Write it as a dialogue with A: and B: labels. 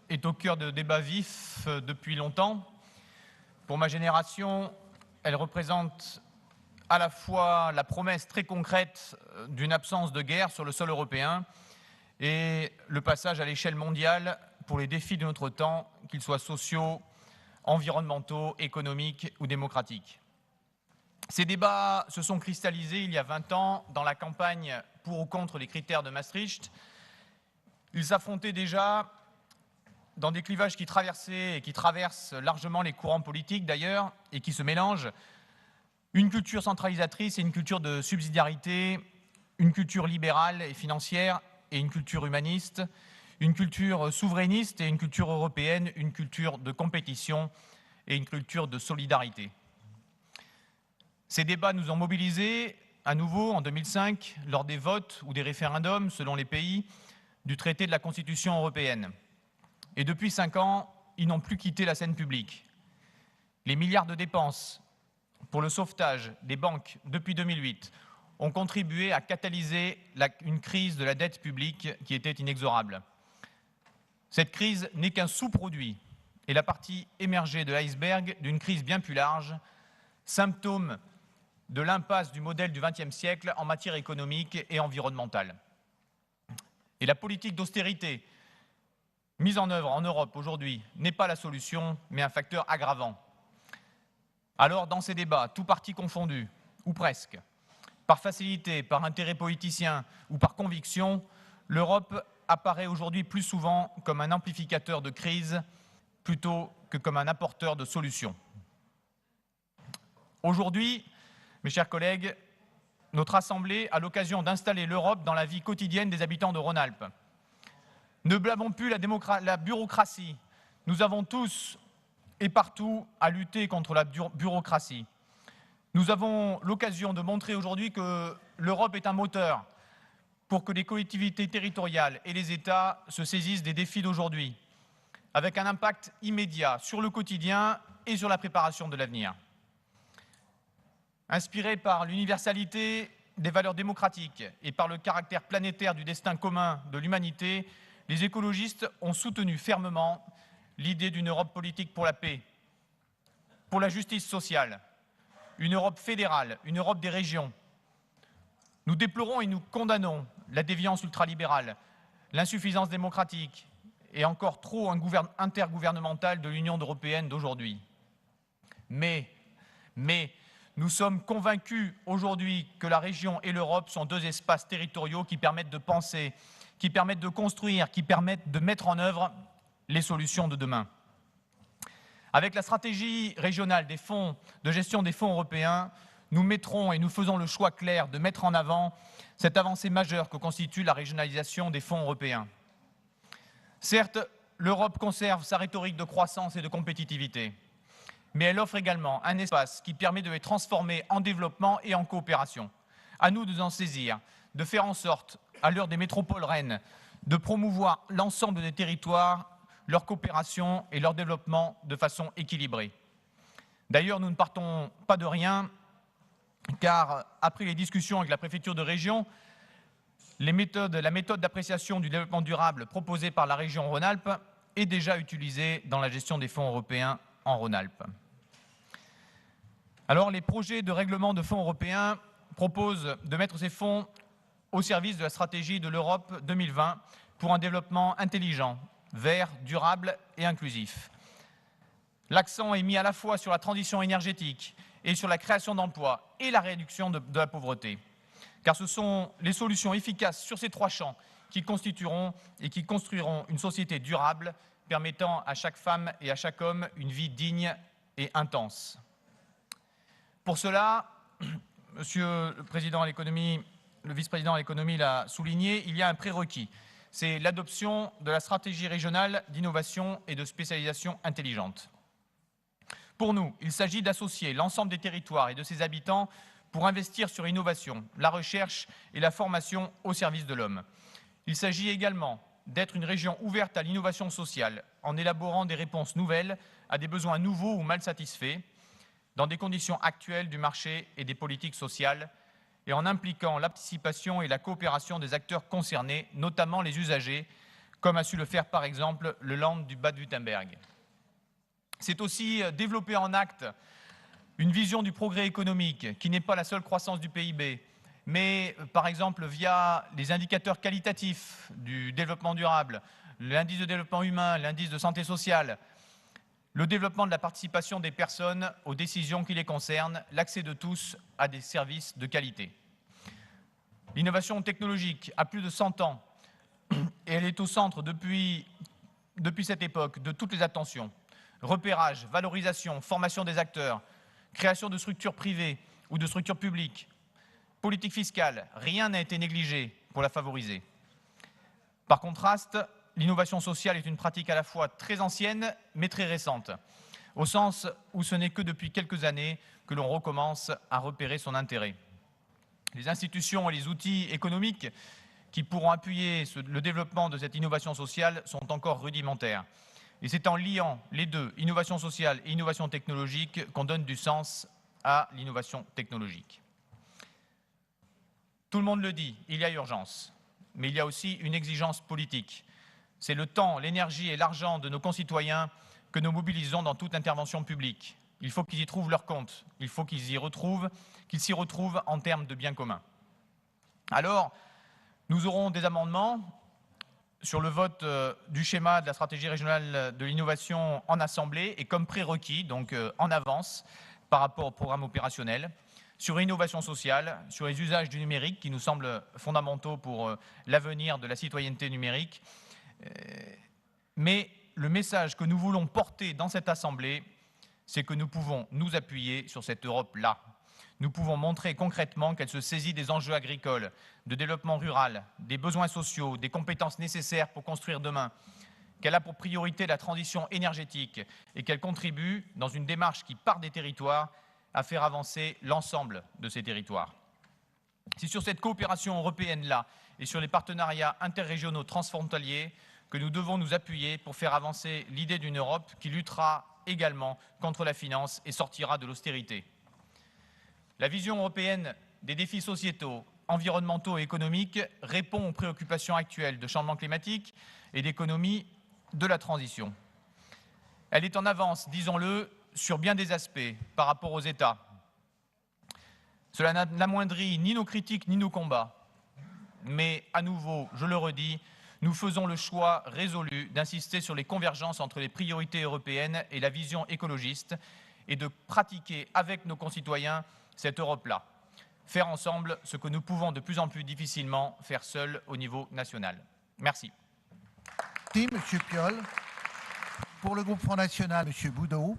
A: est au cœur de débats vifs depuis longtemps. Pour ma génération, elle représente à la fois la promesse très concrète d'une absence de guerre sur le sol européen et le passage à l'échelle mondiale pour les défis de notre temps, qu'ils soient sociaux, environnementaux, économiques ou démocratiques. Ces débats se sont cristallisés il y a 20 ans dans la campagne pour ou contre les critères de Maastricht. Ils s'affrontaient déjà dans des clivages qui traversaient et qui traversent largement les courants politiques d'ailleurs et qui se mélangent. Une culture centralisatrice et une culture de subsidiarité, une culture libérale et financière et une culture humaniste, une culture souverainiste et une culture européenne, une culture de compétition et une culture de solidarité. Ces débats nous ont mobilisés à nouveau en 2005 lors des votes ou des référendums, selon les pays, du traité de la Constitution européenne. Et depuis 5 ans, ils n'ont plus quitté la scène publique. Les milliards de dépenses pour le sauvetage des banques depuis 2008 ont contribué à catalyser une crise de la dette publique qui était inexorable. Cette crise n'est qu'un sous-produit et la partie émergée de l'iceberg d'une crise bien plus large, symptôme de l'impasse du modèle du XXe siècle en matière économique et environnementale. Et la politique d'austérité mise en œuvre en Europe aujourd'hui n'est pas la solution, mais un facteur aggravant. Alors, dans ces débats, tous partis confondus, ou presque, par facilité, par intérêt politicien ou par conviction, l'Europe apparaît aujourd'hui plus souvent comme un amplificateur de crise plutôt que comme un apporteur de solutions. Aujourd'hui, mes chers collègues, notre Assemblée a l'occasion d'installer l'Europe dans la vie quotidienne des habitants de Rhône-Alpes. Ne blâmons plus la bureaucratie. Nous avons tous et partout à lutter contre la bureaucratie. Nous avons l'occasion de montrer aujourd'hui que l'Europe est un moteur pour que les collectivités territoriales et les États se saisissent des défis d'aujourd'hui, avec un impact immédiat sur le quotidien et sur la préparation de l'avenir. Inspirés par l'universalité des valeurs démocratiques et par le caractère planétaire du destin commun de l'humanité, les écologistes ont soutenu fermement l'idée d'une Europe politique pour la paix, pour la justice sociale, une Europe fédérale, une Europe des régions. Nous déplorons et nous condamnons la déviance ultralibérale, l'insuffisance démocratique et encore trop intergouvernementale de l'Union européenne d'aujourd'hui. Mais nous sommes convaincus aujourd'hui que la région et l'Europe sont deux espaces territoriaux qui permettent de penser, qui permettent de construire, qui permettent de mettre en œuvre les solutions de demain. Avec la stratégie régionale des fonds, de gestion des fonds européens, nous mettrons et nous faisons le choix clair de mettre en avant cette avancée majeure que constitue la régionalisation des fonds européens. Certes, l'Europe conserve sa rhétorique de croissance et de compétitivité, mais elle offre également un espace qui permet de les transformer en développement et en coopération. À nous de nous en saisir, de faire en sorte, à l'heure des métropoles reines, de promouvoir l'ensemble des territoires, leur coopération et leur développement de façon équilibrée. D'ailleurs, nous ne partons pas de rien, car après les discussions avec la préfecture de région, la méthode d'appréciation du développement durable proposée par la région Rhône-Alpes est déjà utilisée dans la gestion des fonds européens en Rhône-Alpes. Alors, les projets de règlement de fonds européens proposent de mettre ces fonds au service de la stratégie de l'Europe 2020 pour un développement intelligent, vert, durable et inclusif. L'accent est mis à la fois sur la transition énergétique et sur la création d'emplois et la réduction de la pauvreté. Car ce sont les solutions efficaces sur ces 3 champs qui constitueront et qui construiront une société durable permettant à chaque femme et à chaque homme une vie digne et intense. Pour cela, Monsieur le Président à l'économie, le vice-président à l'économie l'a souligné, il y a un prérequis. C'est l'adoption de la stratégie régionale d'innovation et de spécialisation intelligente. Pour nous, il s'agit d'associer l'ensemble des territoires et de ses habitants pour investir sur l'innovation, la recherche et la formation au service de l'homme. Il s'agit également d'être une région ouverte à l'innovation sociale en élaborant des réponses nouvelles à des besoins nouveaux ou mal satisfaits dans des conditions actuelles du marché et des politiques sociales et en impliquant la participation et la coopération des acteurs concernés, notamment les usagers, comme a su le faire par exemple le Land du Bade-Württemberg. C'est aussi développer en acte une vision du progrès économique qui n'est pas la seule croissance du PIB, mais par exemple via les indicateurs qualitatifs du développement durable, l'indice de développement humain, l'indice de santé sociale, le développement de la participation des personnes aux décisions qui les concernent, l'accès de tous à des services de qualité. L'innovation technologique a plus de 100 ans et elle est au centre depuis cette époque de toutes les attentions. Repérage, valorisation, formation des acteurs, création de structures privées ou de structures publiques, politique fiscale, rien n'a été négligé pour la favoriser. Par contraste, l'innovation sociale est une pratique à la fois très ancienne mais très récente, au sens où ce n'est que depuis quelques années que l'on recommence à repérer son intérêt. Les institutions et les outils économiques qui pourront appuyer le développement de cette innovation sociale sont encore rudimentaires. Et c'est en liant les deux, innovation sociale et innovation technologique, qu'on donne du sens à l'innovation technologique. Tout le monde le dit, il y a urgence, mais il y a aussi une exigence politique. C'est le temps, l'énergie et l'argent de nos concitoyens que nous mobilisons dans toute intervention publique. Il faut qu'ils y trouvent leur compte, il faut qu'ils s'y retrouvent en termes de bien commun. Alors, nous aurons des amendements sur le vote du schéma de la stratégie régionale de l'innovation en Assemblée et comme prérequis, donc en avance par rapport au programme opérationnel, sur l'innovation sociale, sur les usages du numérique qui nous semblent fondamentaux pour l'avenir de la citoyenneté numérique. Mais le message que nous voulons porter dans cette Assemblée, c'est que nous pouvons nous appuyer sur cette Europe-là. Nous pouvons montrer concrètement qu'elle se saisit des enjeux agricoles, de développement rural, des besoins sociaux, des compétences nécessaires pour construire demain, qu'elle a pour priorité la transition énergétique et qu'elle contribue, dans une démarche qui part des territoires, à faire avancer l'ensemble de ces territoires. C'est sur cette coopération européenne-là et sur les partenariats interrégionaux transfrontaliers que nous devons nous appuyer pour faire avancer l'idée d'une Europe qui luttera également contre la finance et sortira de l'austérité. La vision européenne des défis sociétaux, environnementaux et économiques répond aux préoccupations actuelles de changement climatique et d'économie de la transition. Elle est en avance, disons-le, sur bien des aspects par rapport aux États. Cela n'amoindrit ni nos critiques ni nos combats. Mais à nouveau, je le redis, nous faisons le choix résolu d'insister sur les convergences entre les priorités européennes et la vision écologiste et de pratiquer avec nos concitoyens cette Europe-là. Faire ensemble ce que nous pouvons de plus en plus difficilement faire seuls au niveau national. Merci.
B: Merci, M. Piolle. Pour le groupe Front National, M. Boudot.